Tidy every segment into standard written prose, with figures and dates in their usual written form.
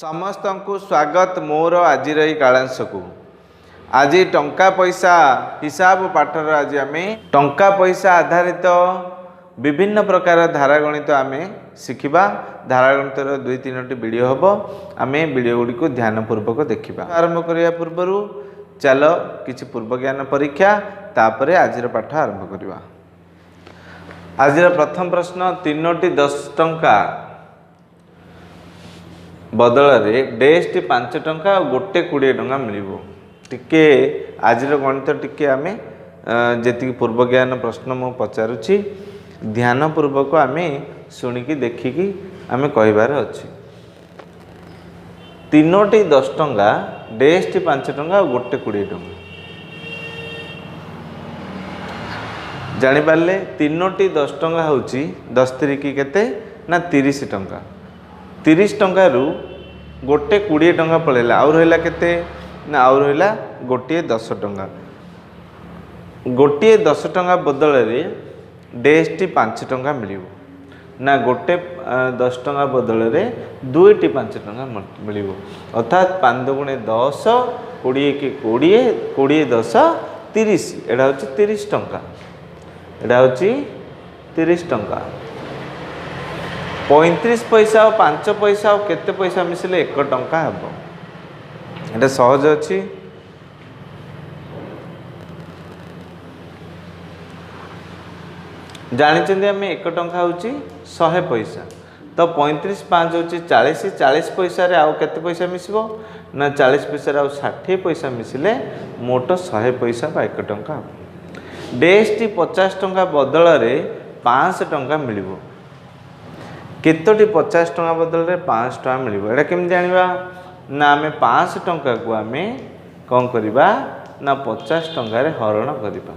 समस्त को स्वागत मोर आज कालांश को। आज टंका पैसा हिसाब पाठर आज आम टंका पैसा आधारित विभिन्न प्रकार धारागणित आम शिखा। धारागणितर 2-3टी वीडियो हम आम वीडियो गुड़ी को ध्यानपूर्वक देखा। आरंभ करने पूर्वर चल किसी पूर्व ज्ञान परीक्षा तापर आज पाठ आरंभ करवा। आज प्रथम प्रश्न 3टी 10 टंका बदल में डेस्ट 5 टंका और गोटे 20 टंका मिल टिके। आज गणित टिके आम जी पूर्व ज्ञान प्रश्न मु पचारुछि ध्यानपूर्वक आम शुणिकी देखिकी आम कहबार अच्छी। 3टी 10 टंका डेस्ट 5 टंका और गोटे 20 टंका जानीपारे। 3टी 10 टंका हूँ 10 तिरिकी केते ना 30 टंका। 30 टंका रु गोटे 20 टंका पड़ेगा आउ रहा केते ना आउ रहा गोटे 10 टंका। गोटे 10 टंका बदल में डेस्ट 5 टंका मिल ना गोटे 10 टंका बदल में 2टी 5 टंका मिल अर्थात 5 गुणे 10 20 की 20 20 10 30 एटा हूँ 30 टंका। एटा हूँ 30 टंका। 35 पैसा और 5 पैसा और केते पैसा मिसले 1 टंका हम। एटा सहज अच्छी। जानी आम 1 टंका हूँ 100 पैसा तो 35 5 हूँ 40 40 पैसा रे आउ केते पैसा मिसबो ना 40 पैसा रे आउ 60 पैसा मिसले मोट 100 पैसा बा 1 टंका। डेस्ट 50 टंका बदल रे 5 टंका मिलिबो। केतोटी 50 टंका बदल में 5 टंका मिल एटा केम जानिबा ना आम 5 टंका को आम कौन करवा ना 50 टंका रे हरण करवा।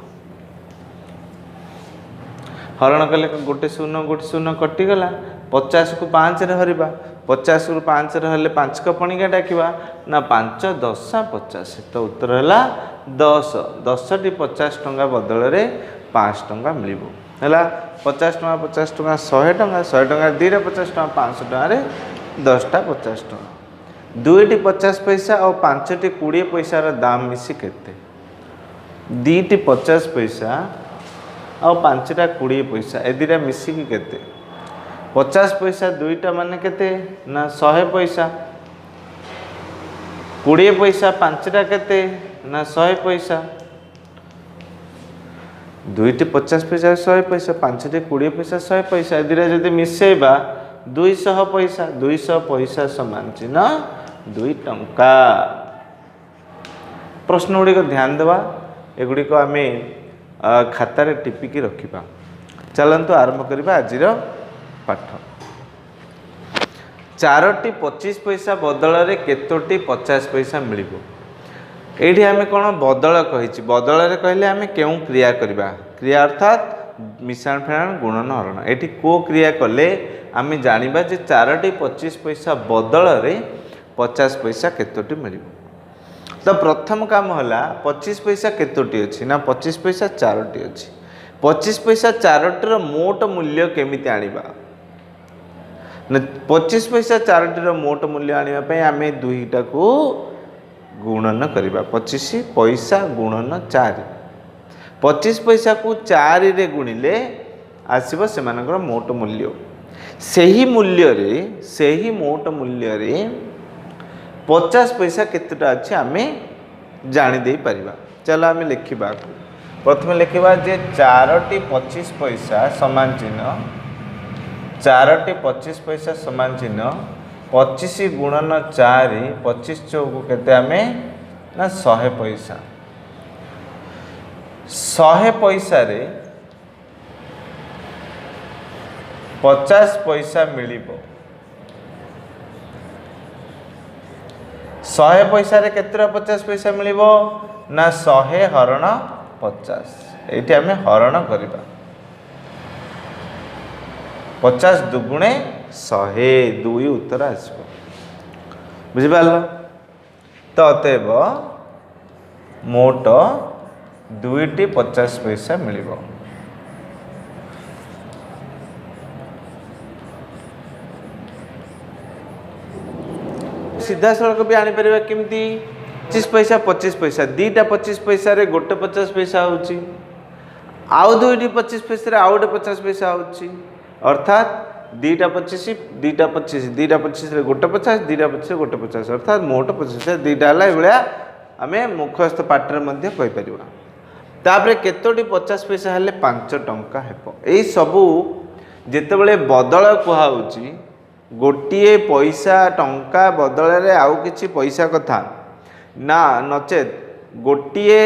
हरण कले गोटे शून्य कटिगला 50 को 5 रे हरवा। 50 को 5 रे हरले 5 का पणिका डाकिबा ना 5 10 50 तो उत्तर है 10। 10टी 50 टंका बदल में 5 टंका मिल है 50 टंका 50 टंका 100 टंका 100 टंका 2 50 टंका 500 टंका 10टा 50 टंका। 2टी 50 पैसा और 5टी 20 पैसा दाम मिसी केते 2टी 50 पैसा और 5टा 20 पैसा ए दुटा मिसिकी केते 50 पैसा 2टा माने केते ना 100 पैसा। 20 पैसा 5टा केते ना 100 पैसा। 2टी 50 पैसा 100 पैसा 5टी 20 पैसा 100 पैसा दुटा जब मिसेबा 200 पैसा 200 पैसा समान चिन्ह 2 टंका। प्रश्न गुड़िक ध्यान देवा एगुड़िक आम खातार टिपिकी रखा। चलतु आरंभ करवा आज पाठ। 4टी 25 पैसा बदल में केतोटी 50 पैसा मिल ये आम कौन बदल कही बदल में कहले आम क्यों क्रिया करवा। क्रिया अर्थात मिश्रण फेण गुणन हरण। ये को क्रिया कले आम जाना जे 4टी 25 पैसा बदल में 50 पैसा केतोटी मिल। तो प्रथम काम है 25 पैसा केतोटी अच्छी ना 25 पैसा 4टी अच्छी। 25 पैसा 4टीर मोट मूल्य केमी आनिबा ना 25 पैसा 4टीर मोट मूल्य आने आम 2टा को गुणन करवा। 25 पैसा गुणन 4 25 पैसा को 4 रे गुणिले आसीबो सेमानकर मोट मूल्य। सही मूल्य रे सही मोट मूल्य रे 50 पैसा केतेटा अछि आमे जानि दे परिबा। चलो आमे लिखिबा। प्रथम लिखिबा जे 4टी 25 पैसा समान चिन्ह 4टी 25 पैसा समान चिन्ह 25 गुणन 4 25 चौक केते आमे ना 100 पैसा। 100 पैसा रे 50 पैसा मिलिबो। 100 पैसा रे केते 50 पैसा मिलिबो ना 100 हरण 50। एठी आमे हरण करबा। 50 दुगुणे 100 2 उत्तर आसब। बुझिपाल तो अतएव मोट 2टी 50 पैसा मिल। सीधा सड़क भी आनी परिबा केमती 25 पैसा 25 पैसा दीटा 25 पैसा रे गोटे 50 पैसा होची आउ दुईटी 25 पैसा रे आउ गोटे 50 पैसा होची अर्थात दीटा 25 दीटा 25 दीटा 25 रे गोटे 50 दीटा 25 रे गोटे 50 अर्थात मोट 25 दीटा हला एभलिया आमे मुखस्थ पाठरे मध्ये कहि परिबा तापरे केतोटी 50 पैसा हेले 5 टंका हेबो एई सबु जेतेबेले बदल कुहा होची गोटिए पैसा टंका बदल रे आउ किछि पैसा कथा ना नचेत गोटिए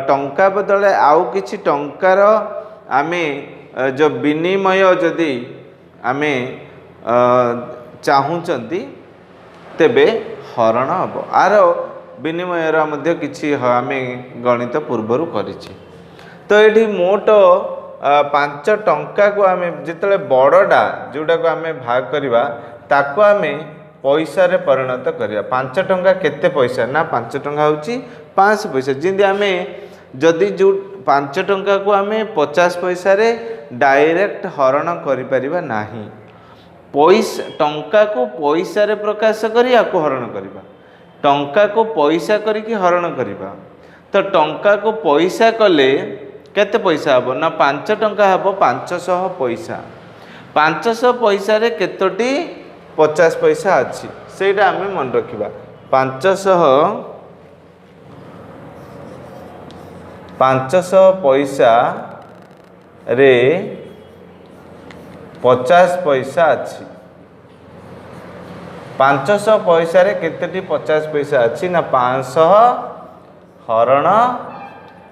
टंका बदल आउ किछि टंकार आमे जो विनिमय जदि आमे चाहूचंती तेबे हरण हम आर विनिमयर मध्य किछि आमे गणित पूर्वरु करिछि तो एठी मोट 5 टंका को आमे जितले बड़डा जोटा को आमे भाग करबा ताको आमे पैसा रे परिणत करिया 5 टंका केते पैसा ना 5 टंका होची 5 पैसा जिंदे आमे जदि जो 5 टंका को आमे 50 पैसा रे डायरेक्ट हरण करि परिबा नाही पैसा टंका को पैसा रे प्रकाश करिया को हरण करिबा टंका को पैसा करिकि हरण करिबा तो टंका को पैसा कले केते पैसा हबो ना 5 टंका हबो 500 पैसा 500 पैसा रे केतोटी 50 पैसा अछि सेटा हमें मन रखिबा 500 पैसा रे 50 पैसा अछि 500 पैसा रे केतेटी 50 पैसा अछि ना 500 हरण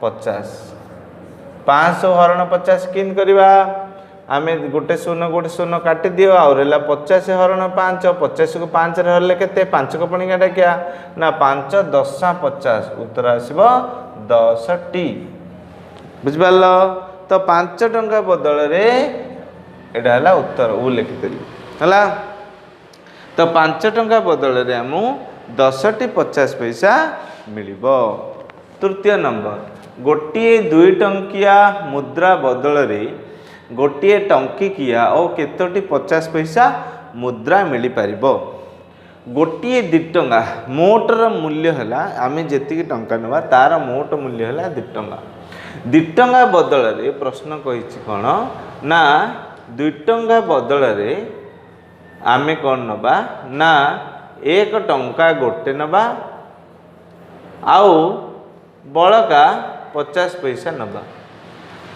50 500 हरण 50 किन करबा आमे गोटे शून्य काटी दियो और रेला 50 हरण 5 50 को 5 रे हरले केते 5 को पणी काटा क्या ना 5 10 50 उत्तर आसीबो 10 टी बुझबाल तो 5 टंका बदल रे एडा हला उत्तर उ लिखि देली हला तो 5 टंका बदल रे हमु 10 टी 50 पैसा मिलिबो तृतीय नंबर गोटिए 2 टंकिया मुद्रा बदल रे गोटिए टंकिकिया और केतोटी 50 पैसा मुद्रा मिली पारिबो गोटिए 2 टंका मोटर मूल्य हला आमे जेतिकी टंका नवा तार मोट मूल्य हला 2 टंका 2 टंका बदल रे प्रश्न कहिछि कोन ना 2 टंका बदल रे आमे कोन नबा ना 1 टंका गोटे नबा आउ बळका 50 पैसा नबा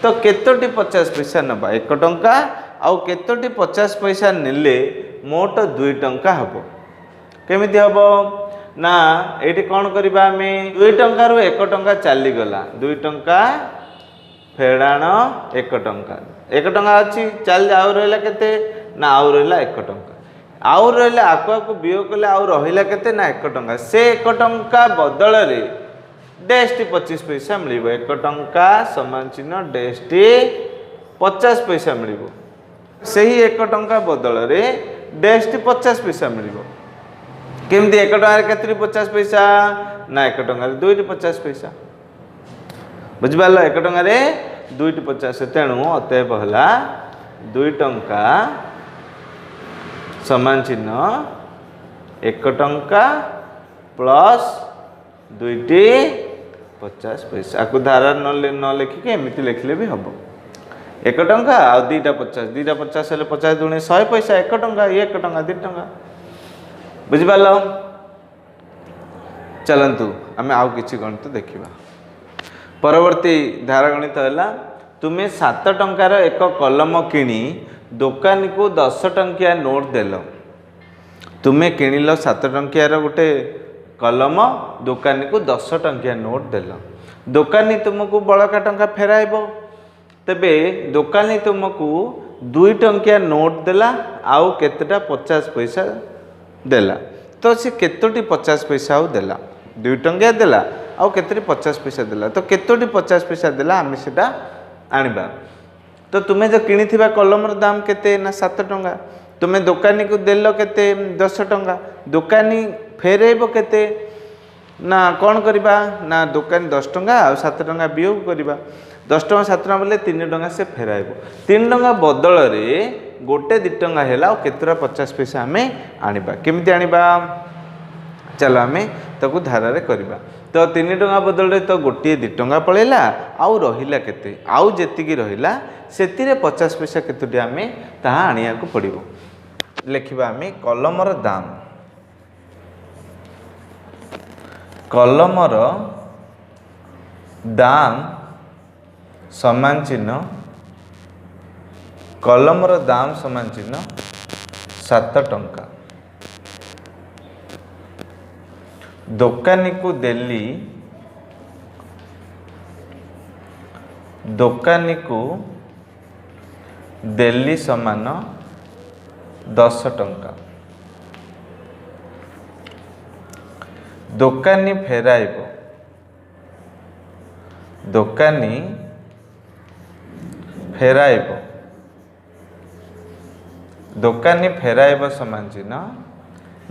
तो केतोटी 50 पैसा नबा 1 टंका आउ केतोटी 50 पैसा नेले मोट 2 टंका हबो केमिति हबो ना एठी कोन करबा हमें 2 टंका रो 1 टंका चाली गला 2 टंका फेडाण 1 टंका 1 टंका अछि चाल आउ रहला केते ना आउ रहला 1 टंका आउ रहला आको को बियो कले आउ रहिला केते ना 1 टंका से 1 टंका बदल रे डेस्टी 25 पैसा मिलिबो 1 टंका समान चिन्ह डेस्टी 50 पैसा मिलिबो सही 1 टंका बदल रे डेस्टी 50 पैसा मिलिबो केमती 1 टंका रे केतरी 50 पैसा ना 1 टंका रे 2 टी 50 पैसा बुझबाल 1 टंका रे 2 टी 50 तेणु अतएव हला 2 टंका समान चिन्ह 1 टंका प्लस 2 टी 50 पैसा आकु धारा न लिखि के एमिति लिखले भी हबो 1 टंका आ 2 टा 50 2 टा 50 हेले 50 दुणे 100 पैसा 1 टंका 1 टंका 2 टंका बुझिबालो चलंतु आमे आउ किछि गणित देखिबा परवर्ती धारा गणित हला तुमे 7 टंकार एक कलम किनी दुकानी को 10 टंकिया नोट देलो तुमे किनिलो 7 टंकिया रो गोटे कलम दुकानी को 10 टंकिया नोट देल दुकानी तुमको बड़का टंका फेराइबो तेबे दुकानी तुमको 2 टंकिया नोट देला आउ केतेटा 50 पैसा देला तो से केतोटी 50 पैसा आउ देला 2 टंकिया देला आउ केतरी 50 पैसा देला तो केतोटी 50 पैसा देला आमे सेटा आनिबा तो तुमे जो किनिथिबा कलम रो दाम केते ना 7 टंका तुमे दुकानी को देलो केते 10 टंका दुकानी फेरेबो केते ना कौन करबा ना दुकान 10 टंका आ 7 टंका वियोग करबा 10 टंका 7 टंका बोले 3 टंका से फेराइबो 3 टंका बदल रे गोटे 2 टंका हैला और केतरा 50 पैसा हमें आनिबा केमिति आनिबा चलो आम ताकू धारे करवा तो 3 टंका बदल तो गोटे 2 टंका पलैला आउ रहिला केते आउ जेतिकी रहिला सेतिरे 50 पैसा केतोटी आम ताहा आनिया को पड़िबो लिखिबा आम कलमर दाम कलमर दाम समान चिन्ह कलमर दाम समान चिन्ह 7 टंका दोकानी को देली समान 10 टंका दोकानी फेराइब समान चिन्ह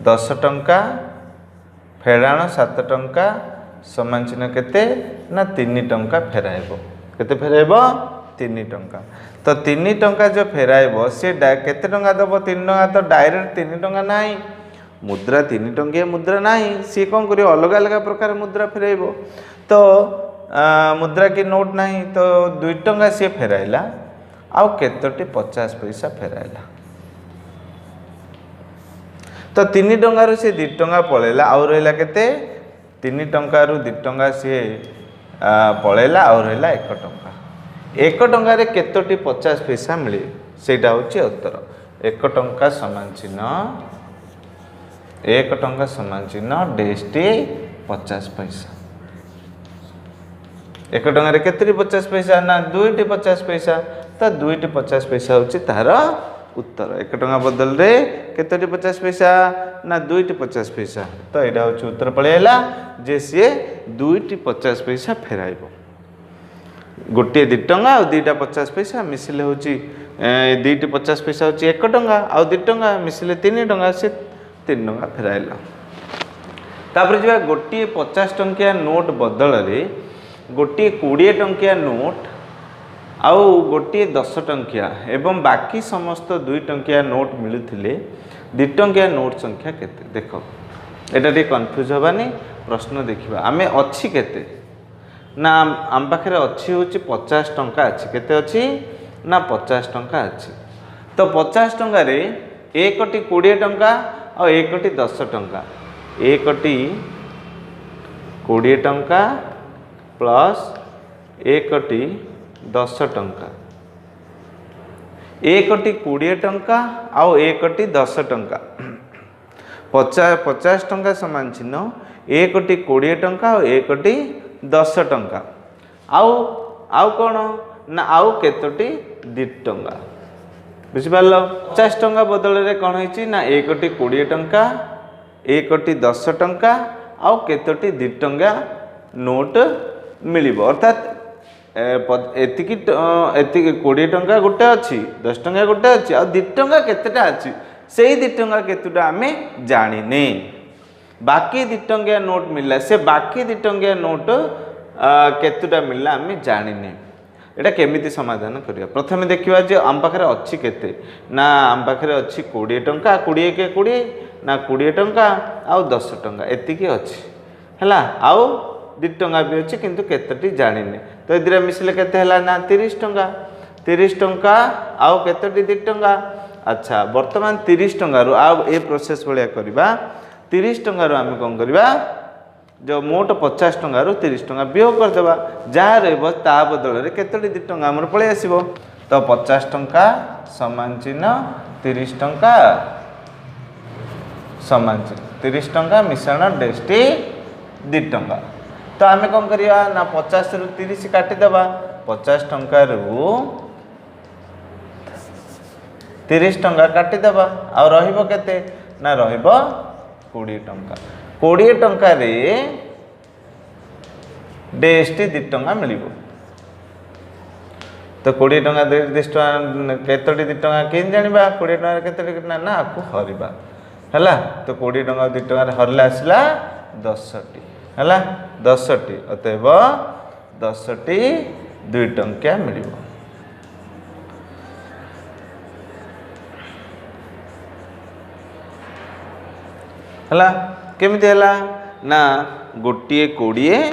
10 टंका फेराण 7 टंका समान चिन्ह केते ना 3 टंका फेराइब केते फेराइब 3 टंका तो 3 टंका जो फेराइब से केते टंका दब 3 टंका तो डायरेक्ट 3 टंका नाही मुद्रा 3 टंकिया मुद्रा नाही सी कौन करियो अलग अलग प्रकार मुद्रा फेराइब तो मुद्रा की नोट नाही तो 2 टंका सी फेराइला आउ केतोटी 50 पैसा फेराइला तो 3 टंका से 2 टंका पलैला आउ रहिला केते 3 टंका 2 टंका सी पलैला आउ रहिला 1 टंका 1 टंका रे केतोटी 50 पैसा मिले सेटा होची उत्तर 1 टंका समान चिन्ह डेस्टी 50 पैसा 1 टंका रे केतोटी 50 पैसा ना 2 टी 50 पैसा तो 2 टी 50 पैसा होची तार उत्तर 1 टंका बदल रे केतोटी 50 पैसा ना 2 टी 50 पैसा तो एटा होची उत्तर पळेला जे सी 2 टी 50 पैसा फेराइबो गोटे 2 टंका और 2टा 50 पैसा मिसिले होची 2 टी 50 पैसा होची 1 टंका और 2 टंका मिसिले 3 टंका से 3 टंका फेराइला तापर जे गोटे 50 टंकिया नोट बदल रे गोटे 20 टंकिया नोट आउ गोटे 10 टंकिया एवं बाकी समस्त 2 टंकिया नोट मिलुथिले 2 टंकिया नोट संख्या केते देखो एटा टी कंफ्यूज होबानी प्रश्न देखिबा आमे अछि केते ना आम पाखरे अछि होची 50 टंका अछि केते अछि ना 50 टंका अछि तो 50 टंका रे 1 टी 20 टंका और 1 टी 10 टंका 1 टी 20 टंका प्लस 1 टी 10 टंका 1 टी 20 टंका आउ 1 टी 10 टंका 50 टंका समान चिन्ह 1 टी 20 टंका और 1 टी 10 टंका आउ कौन ना आउ केतोटी 2 टंका बुझिपाल 50 टंका बदल रे कौन होइची ना 1 टी 20 टंका 1 टी 10 टंका आउ केतोटी 2 टंका नोट मिलिबो अर्थात एतिकी 20 टंका गोटे अच्छी 10 टंका गोटे अच्छी आ 2 टंका केतेटा अच्छी से 2 टंका केतुटा आमे जानिने बाकी 2 टंकिया नोट मिलला से बाकी 2 टंकिया नोट केतुटा मिलला आमे जानिने एटा केमिति समाधान करिया प्रथमे देखिबा जे आम पाखरे अच्छी केते ना आम पाखरे अच्छी 20 टंका 20 के 20 ना 20 टंका आ 10 टंका एतिकी अच्छी हैला आउ 2 टंका भी अच्छी किंतु केतटी जानिने तो एदिरा मिसले केते हला ना 30 टंका आउ केतटी 2 टंका अच्छा वर्तमान 30 टंका रु आ ए प्रोसेस भलिया करबा 30 टंका रु आमे कोन करबा जो मोट 50 टंका रु 30 टंका वियोग कर देबा जहा रहबो ता बदल रे केतटी 2 टंका हमर पळे आसीबो तो 50 टंका समान चिन्ह 30 टंका समान चिन्ह 30 टंका मिश्रण डेस्टी 2 टंका तो आमे कौन करिया ना 50 रु 30 काटी देबा 50 टंका रु 30 टंका काटी देबा आ रहिबो केते ना रहिबो 20 टंका 20 टंका रे डेस्टी 2 टंका मिलिबो तो 20 टंका 2 टंका केतटी 2 टंका केन जानिबा 20 टंका केतटी ना ना आकु हरिबा हला तो 20 टंका 2 टंका रे हरला आसला 10 टी हला 10 टी अतएव 10 टी 2 टंकिया मिलिबो हला केमिति हैला ना गोटे 20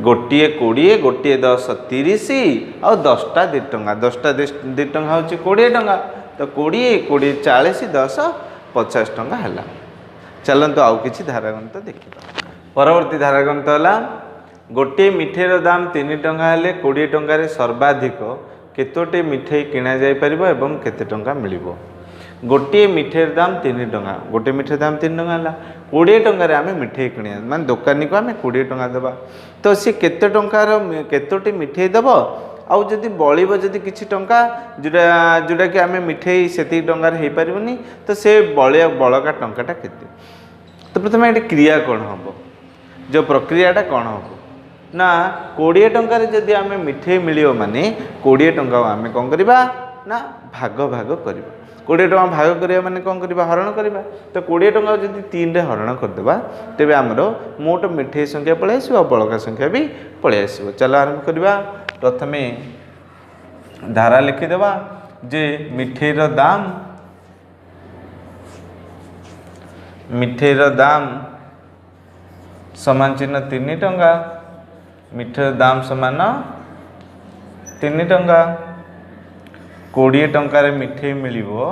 गोटे 20 गोटे 10 30 और 10टा 2 टंका 10टा 2 टंका हूँ 20 टंका तो 20 20 40 10 50 टंका है। चलतु आउ कि धारागणित देखा। परवर्ती धारागणित है गोटे मिठेर दाम 3 टंका हेले 20 टंकार सर्वाधिक केतोटी मिठाई किणा जाई परिबो एवं केते टंका मिलिबो। गोटे मिठेर दाम 3 टंका गोटे मिठेर दाम 3 टंका है 20 टंकार आम मिठाई किणा माने दुकानी को आम 20 टंका देवा तो सी केते टंकार केतोटी मिठाई देव आउ जदि बलिबो जदि किछि टंका जोटा कि आम मिठाई सेति टंकार हो पारिबनी तो से बड़का टंकाटा केते। तो प्रथम ये क्रिया कौन हम जो प्रक्रियाटा कौन हम ना 20 टंकार जदि आम मिठाई मिलियो माने 20 टंका आम कौन करबा ना भाग भाग करबा 20 टंका भाग करिया माने कौन करबा हरण करबा तो 20 टंका जदि 3 रे हरण करदेबा तेबे हमर मोट मिठाई संख्या पळे आसीबो बड़का संख्या भी पळे आसीबो। चलो आरंभ करबा। प्रथमे धारा लिखिदेवा जे मिठाईर दाम समान चिन्ह 3 टंका मिठाईर दाम समान 3 टंका 20 टंकार मिठाई मिलिबो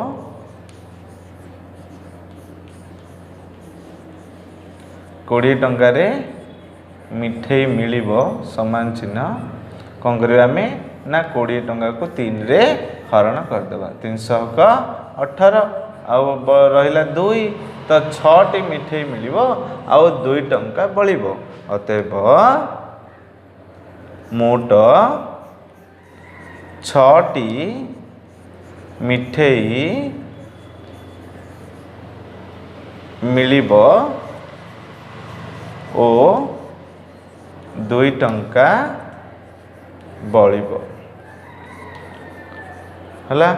20 टंकार मिठाई मिलिबो समान चिन्ह कौन करबा आमे ना 20 टंका को 3 रे हरण करदेबा 300 18 आउ रहिला 2 तो 6 टी मिठाई मिलिबो आउ 2 टंका बलिबो अतएव मोट 6 टी मिठाई मिलिबो ओ 2 टंका बलिबो हला।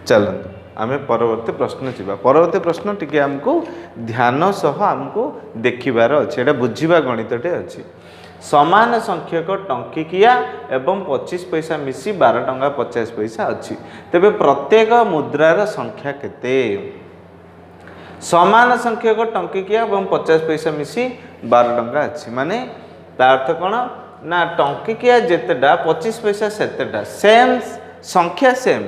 चलते आमे परवर्ती प्रश्न जीवा। परवर्ती प्रश्न टिके हमको ध्यान सह हमको देखिबार अछि एटा बुझिबा गणितटे अछि। समान संख्यक टंकिकिया एवं 25 पैसा मिसी 12 टंका 50 पैसा अछि तेबे प्रत्येक मुद्रार संख्या केते। समान संख्यक टंकिकिया एवं 50 पैसा मिसी 12 टंका अछि माने तार अर्थ कोन ना टंकिकिया जेतेटा 25 पैसा सेतेटा सेम संख्या सेम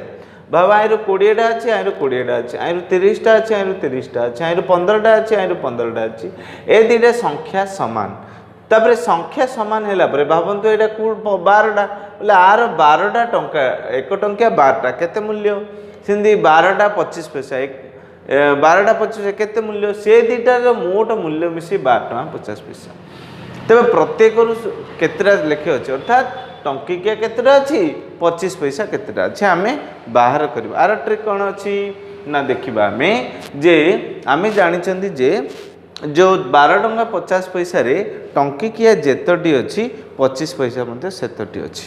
बाबा आइर 20 टा अछि आइर 20 टा अछि आइर 30 टा अछि आइर 30 टा अछि आइर 15 टा अछि आइर 15 टा अछि ए दिटा संख्या समान तापर संख्या समान हैला परे भाबंतु एटा कुल 12 टा बोले आर 12 टा टंका 1 टंका 12 टा केते मूल्य सिंधी 12 टा 25 पैसा 12 टा 25 केते मूल्य से दिटार मोट मूल्य मिसी 12 टंका 50 पैसा। तेबे प्रत्येक केतेटा लेखे अछि अर्थात टंकिकिया केतेटा अछि 25 पैसा केतेटा अछि आमे बाहर करबा। आर ट्रिक कोन अछि ना देखिबा जे आमे जानि चंदी जे जो 12 टंका 50 पैसा रे टंकिकिया जेतटी अछि 25 पैसा मध्ये सेतटी अछि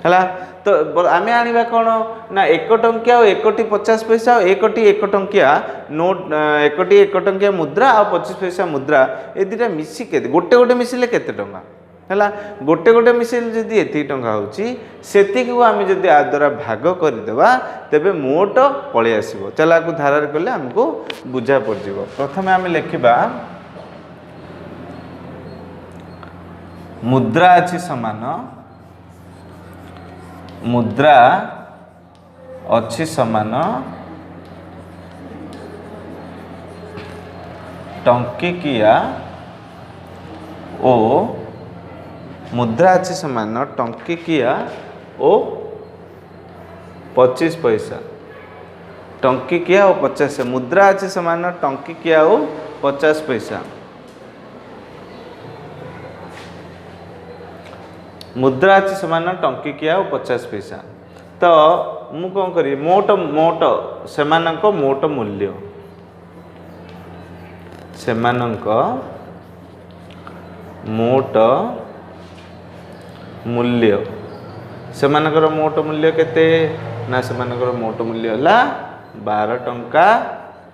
हला। तो आमे आनिबा कोन ना 1 टंकिया और 1 टी 50 पैसा और 1 टी 1 टंकिया नोट 1 टी 1 टंकिया मुद्रा और 25 पैसा मुद्रा ए दिटा मिसी केते गोटे गोटे मिसिले केते टंका हला गोटे गोटे मिसिले जदी एति टंका होची सेति को आमे जदी आ द्वारा भाग कर देबा तबे मोट पळे आसीबो। चला को धारा रे करले हमको बुझा पड़ जिवो। प्रथमे आमे लिखिबा मुद्रा अछि समान मुद्रा अछि समान टंकिकिया ओ मुद्रा अछि समान टंकिकिया ओ 25 पैसा टंकिकिया ओ 50 मुद्रा अछि समान टंकिकिया ओ 50 पैसा मुद्रा अछि समान टंकिकिया और 50 पैसा। तो मु कौन करी मोट मोट सेमानक मोट मूल्य सेमानक मोट मूल्य सेमानकर मोट मूल्य केते ना सेमानकर मोट मूल्य हला 12 टंका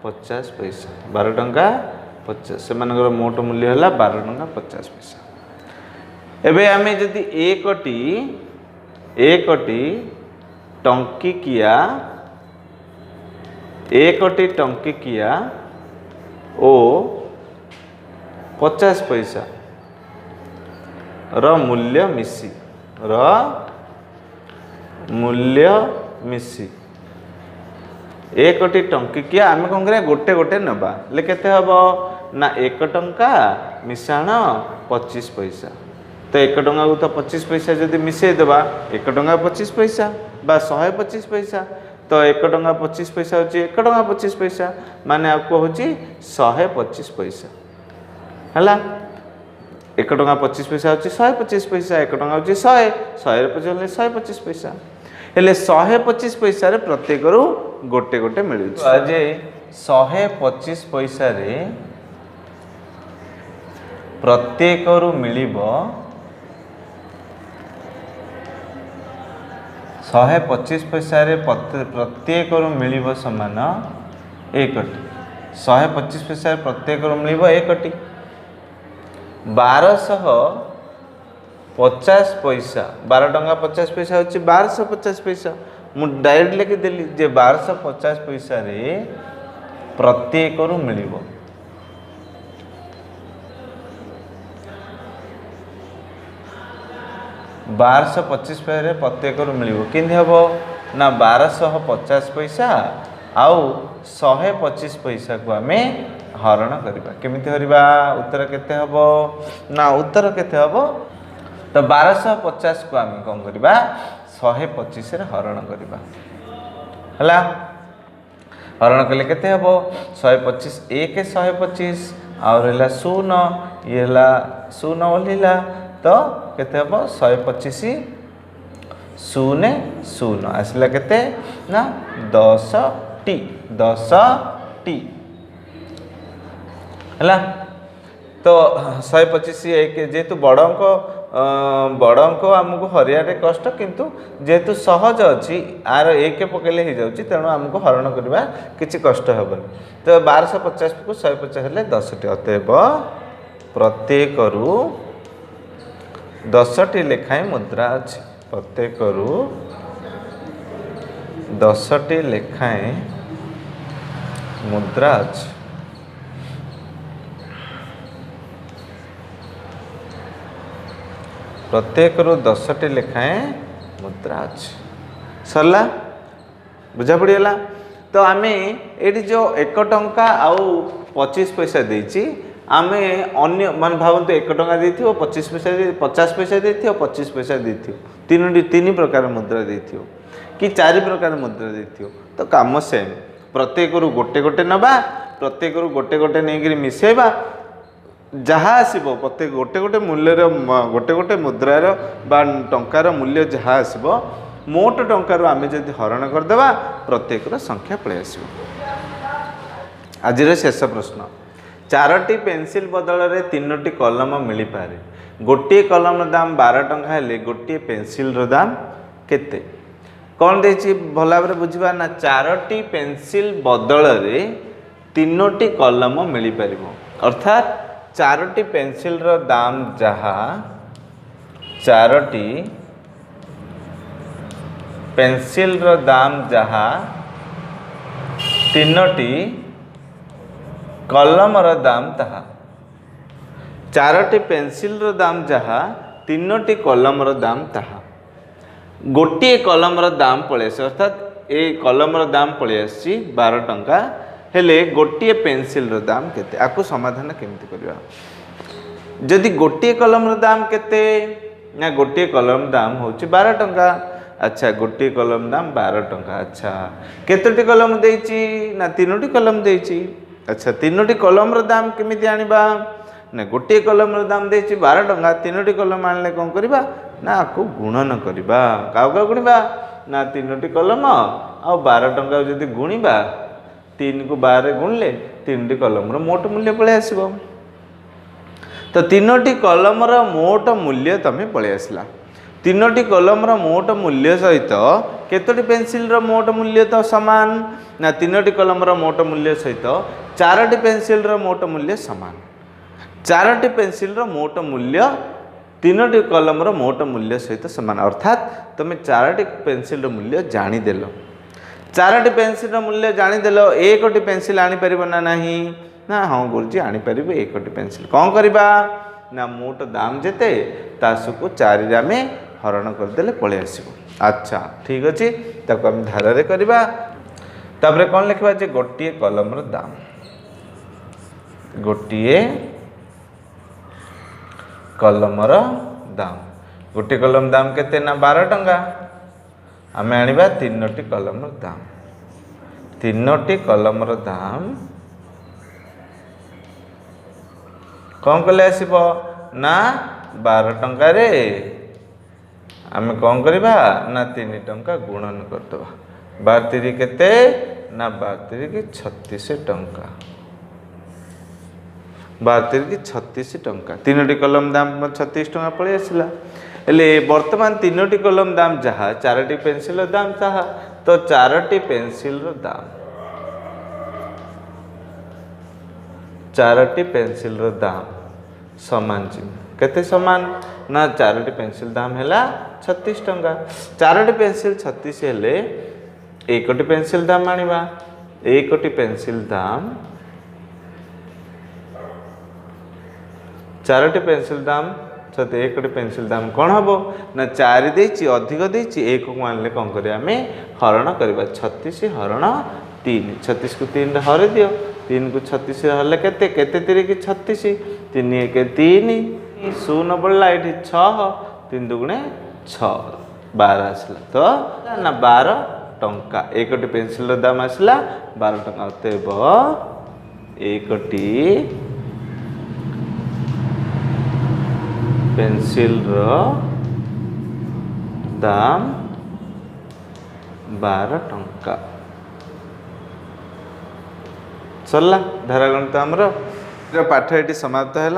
50 पैसा 12 टंका 50 सेमानकर मोट मूल्य हला 12 टंका 50 पैसा। एबे आमे जदि एकटी टंकिकिया ଓ 50 पैसा ର ମୂଲ୍ୟ ମିଶି एकटी टंकिकिया आम कौन करें गोटे गोटे नवा ले केते हबो ना 1 टंका मिशाण 25 पैसा तो 1 टंका को तो 25 पैसा जदि मिसई देबा 1 टंका 25 पैसा बा 125 पैसा तो 1 टंका 25 पैसा होची 1 टंका 25 पैसा माने आपको होची 125 पैसा हला 1 टंका 25 पैसा होची 125 पैसा 1 टंका होची 100 रे पचले 125 पैसा हेले 125 पैसा रे प्रत्येक रु गोटे गोटे मिलू आज 125 पैसा रे प्रत्येक रु मिलिबो 125 पैसा रे प्रत्येक रु मिलिबो समान 1 125 पैसा रे प्रत्येक रु मिलिबो 1 1250 पैसा 12 टंका 50 पैसा होची 1250 पैसा मु डायरेक्ट लिखि देली जे 1250 पैसा रे प्रत्येक रु मिलिबो 1225 पैसा रे प्रत्येक रु मिलिबो किंदे हबो ना 1250 पैसा आउ 125 पैसा को हमें हरण करिबा केमिति हरिबा उत्तर केते हबो ना उत्तर केते हबो तो 1250 को आम कौन करवा 125 रे हरण करवा हला हरण कले केते हबो 125 1 125 और हला 0 ये हला 0 ओलिला तो केते हबो 125 0 0 आसला केते ना 10 टी हला तो 125 एक जेतु बड़ अंक आमको हरियाटे कष्ट किंतु जेतु सहज अच्छी आर एक पकेले हो जाउची तेणु आमको हरण करवा किछि कष्ट हेबन तो 1250 को 150 हेले 10 टी अतएव प्रत्येक रु 10 टी लेखाएं मुद्रा अछि प्रत्येक रु 10 टी लेखाएं मुद्रा अछि प्रत्येक रु 10 टी लेखाएं मुद्रा अच्छी सरला बुझा पड़ीगला तो आम ये जो 1 टंका आउ 25 पैसा देची आमे अन्य मान भावतु 1 टंका देथियो 25 पैसा 50 पैसा देथियो 25 पैसा देथियो तीन प्रकार मुद्रा देथियो कि 4 प्रकार मुद्रा देथियो तो काम सेम प्रत्येक रु गोटे गोटे नबा प्रत्येक रु गोटे गोटे नहीं मिसेबा जहाँ आसब प्रत्येक गोटे गोटे मूल्य गोटे गोटे मुद्रार बा टंकार मूल्य जहाँ आसब मोट टंकार आम जब हरण करदे प्रत्येक संख्या पलि आस आज शेष प्रश्न 4टी पेंसिल बदल में 3टी कलम मिल पारे गोटे कलम दाम 12 टंका हेले गोटे पेंसिल दाम केते कौन देछि भल भाव बुझा ना 4टी पेंसिल बदल में 3टी कलम मिल पार अर्थात 4टी पेंसिल रो दाम जहा 4टी पेंसिल रो दाम जहा 3टी कलम रो दाम तहा 4टी पेंसिल रो दाम जहा 3टी कलम रो दाम तहा गोटे कलम रो दाम पळे अर्थात ए कलम रो दाम पळे 12 टंका हेले गोटे पेंसिल रो दाम केते आकु समाधान केमती करबा जदि गोटे कलम रो दाम केते ना गोटे कलम दाम होची 12 टंका अच्छा गोटे कलम दाम 12 टंका अच्छा केतोटी कलम देइची ना 3टी कलम देइची अच्छा 3टी कलम रो दाम केमिति आनिबा ना गोटे कलम रो दाम देइची 12 टंका 3टी कलम आनले कोन करबा ना आकु गुणन करबा काउका गुणिबा ना 3टी कलम आ 12 टंका जदि गुणिबा 3 को 12 गुणले 3टी कलम मोट मूल्य पलि आसबो तो 3टी कलम मोट मूल्य तमें पलि आसला 3टी कलम मोट मूल्य सहित केतोटी पेंसिल मोट मूल्य तो सामान ना 3टी कलम मोट मूल्य सहित 4टी पेंसिल मोट मूल्य सामान 4टी पेंसिल मोट मूल्य 3टी कलम मोट मूल्य सहित सामान अर्थात तुम्हें 4टी पेंसिल मूल्य जानीदेल 4टी पेंसिल मूल्य जानीदेल 1टी पेंसिल आनीपर ना नहीं ना हाँ गुरुजी आनीपर 1टी पेनसिल कौन करवा ना मोट दाम जेते तासुको 4 रे आमे हरण करदेले पळे आसीबो। अच्छा ठीक अच्छे ताको आम धारा रे करवा तापरे कौन लिखवा जे गोटे कलम दाम गोटे कलम दाम गोटे कलम दाम केते ना 12 टंका आमे आनिबा 3टी कलम दाम 3टी कलम दाम कौन कले आसीबो ना 12 टंका रे आमे कौन करबा ना 3 टंका गुणन करदबा 12 3 केते ना 12 3 की 36 टंका 12 3 की 36 टंका 3टी कलम दाम 36 टंका पळे आसिला एले वर्तमान 3टी कलम दाम जहा 4टी पेंसिल दाम जहा तो 4टी पेंसिल रो दाम 4टी पेंसिल रो दाम समान केते समान ना 4टी पेंसिल दाम हैला 36 टंका 4टी पेंसिल 36 हेले 1टी पेंसिल दाम आनिबा 1टी पेंसिल दाम 4टी पेंसिल दाम 1टी पेंसिल दाम कौन हम ना 4 देछि अधिक देछि 1 को आनले कौन करिया हमें हरण करबा 36 हरण 3 36 को 3 रे हरि दियो 3 को 36 हले केते केते 3 की 36 3 1 3 शून्य पड़ला ये 6 3 दुगुणे 6 12 आसला तो ना 12 टंका 1टी पेंसिल दाम आसला 12 टंका अतएव 1टी पेंसिल दाम 12 टंका सरला धारागणित आमर पाठ ये समाप्त है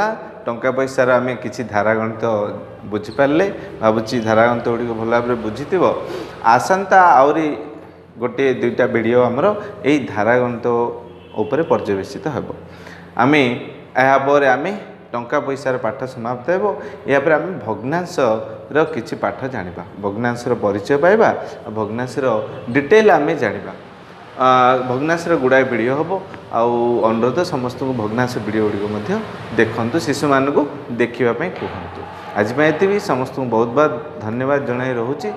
टंका पैसार आम कि धारागणित बुझीपारे भावुँ धारागणित गुड़ी भल भाव बुझी आसंता आहरी गोटे 2टा वीडियो आमर यही धारागणित उपर पर्यवेसित हो आम यापर आम टंका पैसार पाठ समाप्त हो यापर आम भग्नांश किछि पाठ जानिबा भग्नांशर परिचय पाइबा भग्नांशर डिटेल आम जानिबा भग्नांशर गुड़ाए वीडियो हम अनुरोध समस्त को भग्नांश वीडियो गुड़ी देखु शिशु मानक देखापी कहतु आज ये समस्त को बहुत बहुत धन्यवाद जनाई रोचे।